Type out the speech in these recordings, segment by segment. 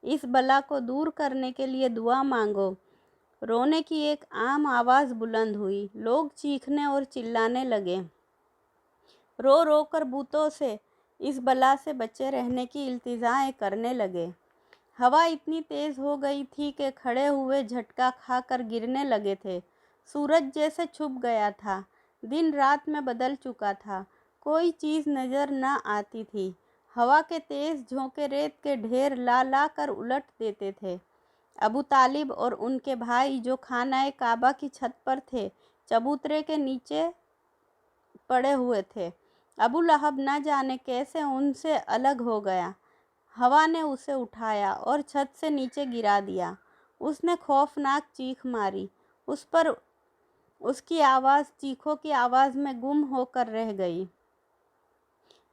इस बला को दूर करने के लिए दुआ मांगो। रोने की एक आम आवाज़ बुलंद हुई। लोग चीखने और चिल्लाने लगे। रो रो कर भूतों से इस बला से बचे रहने की इल्तिजाएं करने लगे। हवा इतनी तेज़ हो गई थी कि खड़े हुए झटका खाकर गिरने लगे थे। सूरज जैसे छुप गया था। दिन रात में बदल चुका था। कोई चीज़ नज़र न आती थी। हवा के तेज़ झोंके रेत के ढेर ला ला कर उलट देते थे। अबू तालिब और उनके भाई जो खानाए काबा की छत पर थे, चबूतरे के नीचे पड़े हुए थे। अबू लहब न जाने कैसे उनसे अलग हो गया। हवा ने उसे उठाया और छत से नीचे गिरा दिया। उसने खौफनाक चीख मारी। उस पर उसकी आवाज़ चीखों की आवाज़ में गुम होकर रह गई।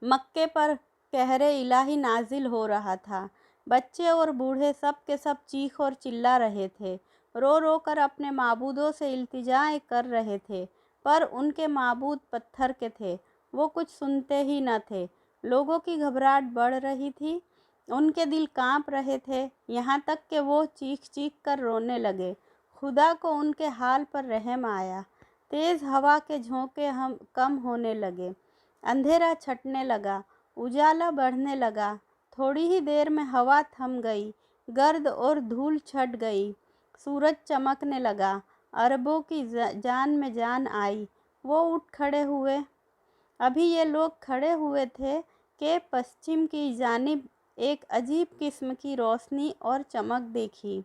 मक्के पर कहरे इलाही नाजिल हो रहा था। बच्चे और बूढ़े सब के सब चीख और चिल्ला रहे थे। रो रो कर अपने माबूदों से इल्तिजाएं कर रहे थे, पर उनके माबूद पत्थर के थे। वो कुछ सुनते ही न थे। लोगों की घबराहट बढ़ रही थी। उनके दिल कांप रहे थे, यहाँ तक कि वो चीख चीख कर रोने लगे। खुदा को उनके हाल पर रहम आया। तेज़ हवा के झोंके कम होने लगे। अंधेरा छटने लगा। उजाला बढ़ने लगा। थोड़ी ही देर में हवा थम गई। गर्द और धूल छट गई। सूरज चमकने लगा। अरबों की जान में जान आई। वो उठ खड़े हुए। अभी ये लोग खड़े हुए थे कि पश्चिम की जानिब एक अजीब किस्म की रोशनी और चमक देखी।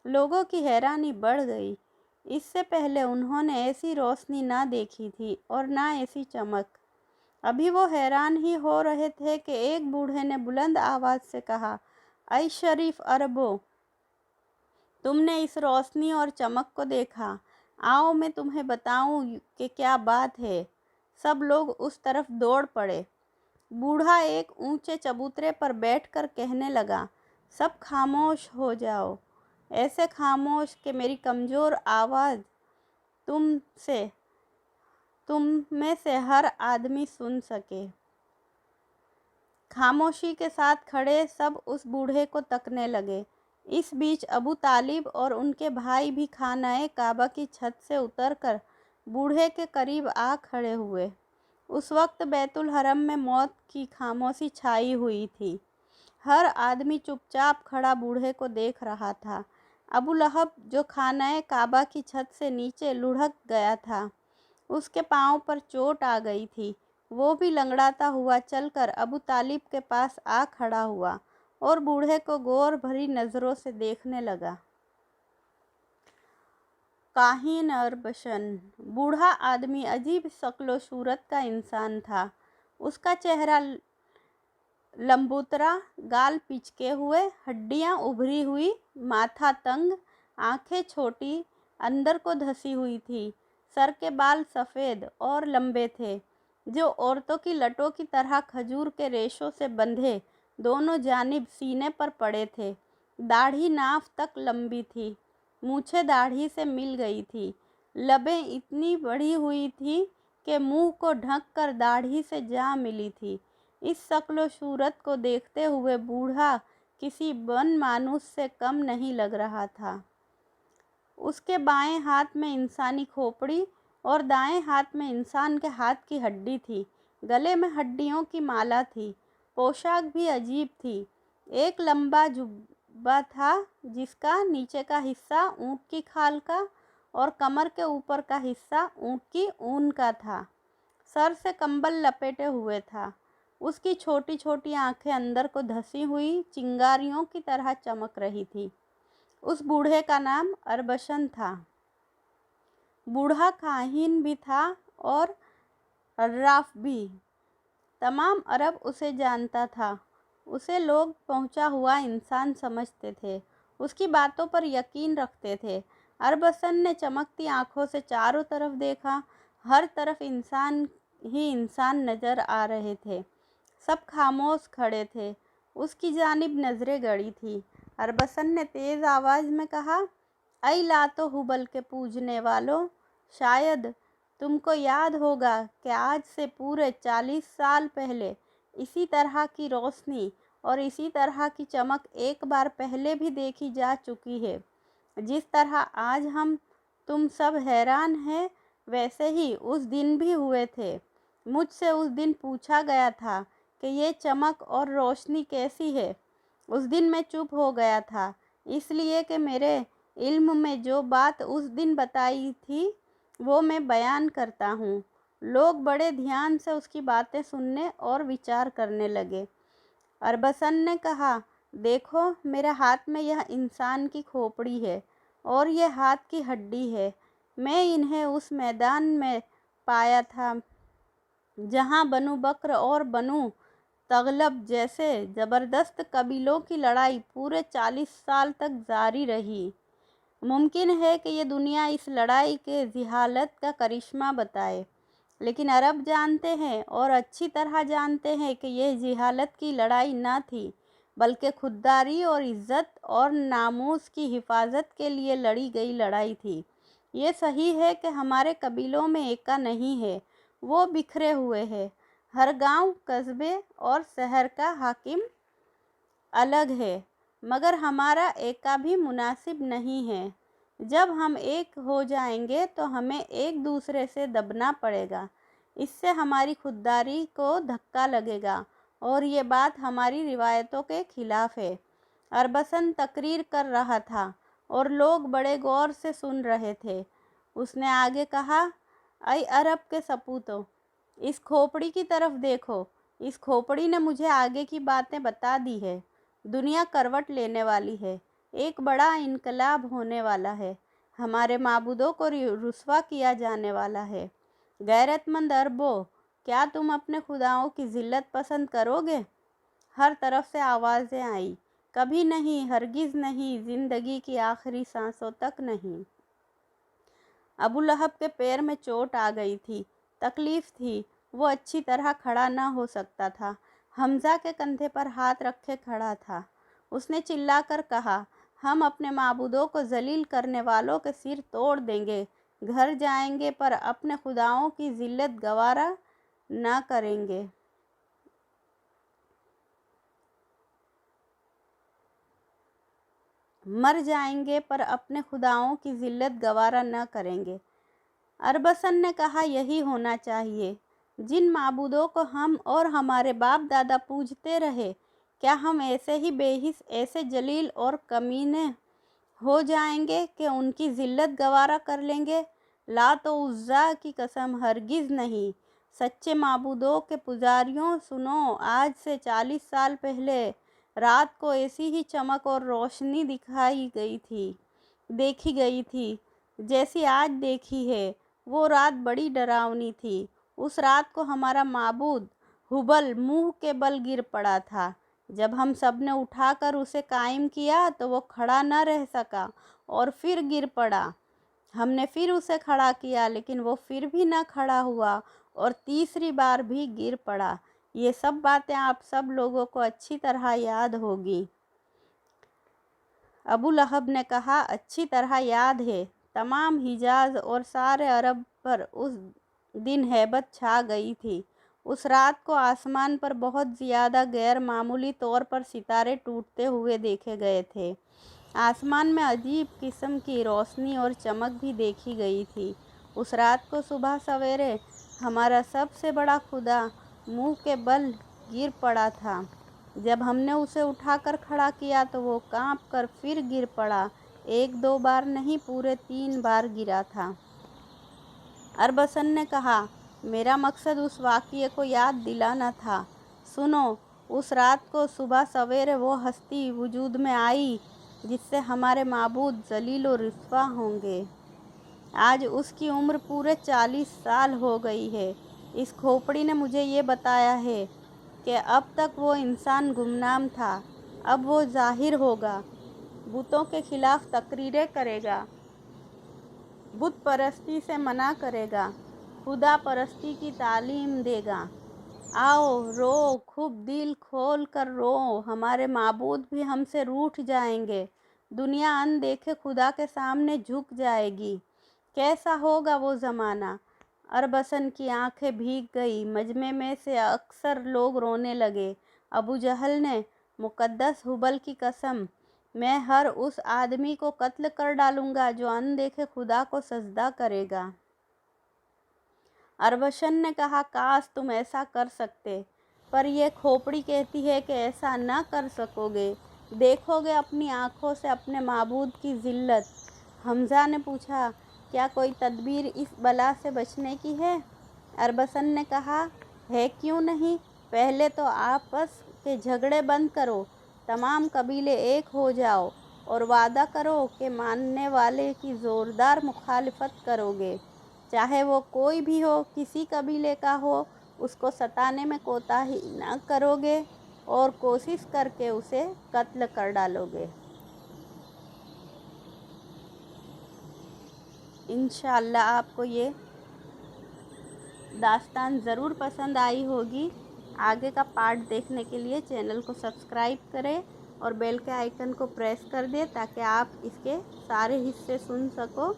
लोगों की हैरानी बढ़ गई। इससे पहले उन्होंने ऐसी रोशनी ना देखी थी और ना ऐसी चमक। अभी वो हैरान ही हो रहे थे कि एक बूढ़े ने बुलंद आवाज़ से कहा, ऐ शरीफ अरबो, तुमने इस रोशनी और चमक को देखा। आओ मैं तुम्हें बताऊं कि क्या बात है। सब लोग उस तरफ दौड़ पड़े। बूढ़ा एक ऊंचे चबूतरे पर बैठकर कहने लगा, सब खामोश हो जाओ। ऐसे खामोश कि मेरी कमज़ोर आवाज़ तुम में से हर आदमी सुन सके। खामोशी के साथ खड़े सब उस बूढ़े को तकने लगे। इस बीच अबू तालिब और उनके भाई भी खानाए काबा की छत से उतरकर बूढ़े के करीब आ खड़े हुए। उस वक्त बैतुल हरम में मौत की खामोशी छाई हुई थी। हर आदमी चुपचाप खड़ा बूढ़े को देख रहा था। अबू लहब जो खानाए काबा की छत से नीचे लुढ़क गया था, उसके पाँव पर चोट आ गई थी। वो भी लंगड़ाता हुआ चलकर अबू तालिब के पास आ खड़ा हुआ और बूढ़े को गौर भरी नज़रों से देखने लगा। काहिन अरबशन, बूढ़ा आदमी अजीब शक्ल सूरत का इंसान था। उसका चेहरा लंबूतरा, गाल पिचके हुए, हड्डियां उभरी हुई, माथा तंग, आंखें छोटी, अंदर को धसी हुई थी। सर के बाल सफ़ेद और लंबे थे, जो औरतों की लटों की तरह खजूर के रेशों से बंधे दोनों जानिब सीने पर पड़े थे। दाढ़ी नाफ तक लंबी थी। मूछें दाढ़ी से मिल गई थी। लबें इतनी बढ़ी हुई थी कि मुंह को ढक कर दाढ़ी से जा मिली थी। इस शक्ल सूरत को देखते हुए बूढ़ा किसी बन मानुस से कम नहीं लग रहा था। उसके बाएं हाथ में इंसानी खोपड़ी और दाएं हाथ में इंसान के हाथ की हड्डी थी। गले में हड्डियों की माला थी। पोशाक भी अजीब थी। एक लंबा जुब्बा था जिसका नीचे का हिस्सा ऊँट की खाल का और कमर के ऊपर का हिस्सा ऊँट की ऊन का था। सर से कंबल लपेटे हुए था। उसकी छोटी छोटी आंखें अंदर को धसी हुई चिंगारियों की तरह चमक रही थी। उस बूढ़े का नाम अरबशन था। बूढ़ा काहिन भी था और अर्राफ भी। तमाम अरब उसे जानता था। उसे लोग पहुंचा हुआ इंसान समझते थे। उसकी बातों पर यकीन रखते थे। अरबसन ने चमकती आंखों से चारों तरफ देखा। हर तरफ इंसान ही इंसान नज़र आ रहे थे। सब खामोश खड़े थे। उसकी जानिब नज़रें गड़ी थी। अरबसन ने तेज़ आवाज़ में कहा, ऐ लातो हुबल के पूजने वालों, शायद तुमको याद होगा कि आज से पूरे 40 साल पहले इसी तरह की रोशनी और इसी तरह की चमक एक बार पहले भी देखी जा चुकी है। जिस तरह आज तुम सब हैरान हैं, वैसे ही उस दिन भी हुए थे। मुझसे उस दिन पूछा गया था कि ये चमक और रोशनी कैसी है। उस दिन मैं चुप हो गया था, इसलिए कि मेरे इल्म में जो बात उस दिन बताई थी वो मैं बयान करता हूँ। लोग बड़े ध्यान से उसकी बातें सुनने और विचार करने लगे। अरबसन ने कहा, देखो, मेरे हाथ में यह इंसान की खोपड़ी है और यह हाथ की हड्डी है। मैं इन्हें उस मैदान में पाया था जहाँ बनु बकर और बनु तगलब जैसे ज़बरदस्त कबीलों की लड़ाई पूरे 40 साल तक जारी रही। मुमकिन है कि ये दुनिया इस लड़ाई के जिहालत का करिश्मा बताए, लेकिन अरब जानते हैं और अच्छी तरह जानते हैं कि यह जिहालत की लड़ाई न थी, बल्कि खुददारी और इज़्ज़त और नामूस की हिफाजत के लिए लड़ी गई लड़ाई थी। ये सही है कि हमारे कबीलों में एका नहीं है, वो बिखरे हुए हैं। हर गांव, कस्बे और शहर का हाकिम अलग है, मगर हमारा एका भी मुनासिब नहीं है। जब हम एक हो जाएंगे तो हमें एक दूसरे से दबना पड़ेगा। इससे हमारी खुददारी को धक्का लगेगा और ये बात हमारी रिवायतों के खिलाफ है। अरबसन तकरीर कर रहा था और लोग बड़े गौर से सुन रहे थे। उसने आगे कहा, ऐ अरब के सपूतों, इस खोपड़ी की तरफ देखो। इस खोपड़ी ने मुझे आगे की बातें बता दी है। दुनिया करवट लेने वाली है, एक बड़ा इनकलाब होने वाला है, हमारे माबूदों को रुस्वा किया जाने वाला है। गैरतमंद अरबों, क्या तुम अपने खुदाओं की जिल्लत पसंद करोगे? हर तरफ से आवाज़ें आई, कभी नहीं, हरगिज़ नहीं, ज़िंदगी की आखिरी सांसों तक नहीं। अबू लहब के पैर में चोट आ गई थी, तकलीफ़ थी, वो अच्छी तरह खड़ा न हो सकता था। हमज़ा के कंधे पर हाथ रखे खड़ा था। उसने चिल्लाकर कहा, हम अपने माबूदों को जलील करने वालों के सिर तोड़ देंगे, घर जाएंगे पर अपने खुदाओं की जिल्लत गवारा न करेंगे। मर जाएंगे पर अपने खुदाओं की जिल्लत गवारा न करेंगे। अरबसन ने कहा, यही होना चाहिए। जिन माबूदों को हम और हमारे बाप दादा पूजते रहे, क्या हम ऐसे ही बेहिस, ऐसे जलील और कमीने हो जाएंगे कि उनकी जिल्लत गवारा कर लेंगे? लात और उज़्ज़ा की कसम, हरगिज़ नहीं। सच्चे माबूदों के पुजारियों, सुनो, आज से 40 साल पहले रात को ऐसी ही चमक और रोशनी देखी गई थी जैसी आज देखी है। वो रात बड़ी डरावनी थी। उस रात को हमारा माबूद हुबल मुंह के बल गिर पड़ा था। जब हम सब ने उठाकर उसे कायम किया तो वो खड़ा न रह सका और फिर गिर पड़ा। हमने फिर उसे खड़ा किया, लेकिन वो फिर भी न खड़ा हुआ और तीसरी बार भी गिर पड़ा। ये सब बातें आप सब लोगों को अच्छी तरह याद होगी। अबू लहब ने कहा, अच्छी तरह याद है। तमाम हिजाज और सारे अरब पर उस दिन हैबत छा गई थी। उस रात को आसमान पर बहुत ज़्यादा गैर मामूली तौर पर सितारे टूटते हुए देखे गए थे। आसमान में अजीब किस्म की रोशनी और चमक भी देखी गई थी। उस रात को सुबह सवेरे हमारा सबसे बड़ा खुदा मुंह के बल गिर पड़ा था। जब हमने उसे उठाकर खड़ा किया तो वो कांप कर फिर गिर पड़ा। 1-2 बार नहीं, पूरे 3 बार गिरा था। अरबसन ने कहा, मेरा मकसद उस वाक़ये को याद दिलाना था। सुनो, उस रात को सुबह सवेरे वो हस्ती वजूद में आई जिससे हमारे माबूद जलील और रुस्वा होंगे। आज उसकी उम्र पूरे 40 साल हो गई है। इस खोपड़ी ने मुझे ये बताया है कि अब तक वो इंसान गुमनाम था, अब वो ज़ाहिर होगा, बुतों के खिलाफ तकरीरें करेगा, बुत परस्ती से मना करेगा, खुदा परस्ती की तालीम देगा। आओ, रो, खूब दिल खोल कर रो, हमारे माबूद भी हमसे रूठ जाएंगे। दुनिया अनदेखे खुदा के सामने झुक जाएगी। कैसा होगा वो ज़माना? अरबसन की आंखें भीग गई। मजमे में से अक्सर लोग रोने लगे। अबू जहल ने मुक़द्दस हुबल की कसम, मैं हर उस आदमी को कत्ल कर डालूंगा जो अनदेखे खुदा को सजदा करेगा। अरबशन ने कहा, काश तुम ऐसा कर सकते, पर यह खोपड़ी कहती है कि ऐसा न कर सकोगे, देखोगे अपनी आँखों से अपने माबूद की ज़िल्लत। हमज़ा ने पूछा, क्या कोई तदबीर इस बला से बचने की है? अरबसन ने कहा, है क्यों नहीं, पहले तो आपस के झगड़े बंद करो, तमाम कबीले एक हो जाओ और वादा करो कि मानने वाले की ज़ोरदार मुखालिफत करोगे, चाहे वो कोई भी हो, किसी कबीले का हो, उसको सताने में कोताही न करोगे और कोशिश करके उसे कत्ल कर डालोगे। इंशाअल्लाह आपको ये दास्तान ज़रूर पसंद आई होगी। आगे का पार्ट देखने के लिए चैनल को सब्सक्राइब करें और बेल के आइकन को प्रेस कर दें ताकि आप इसके सारे हिस्से सुन सको।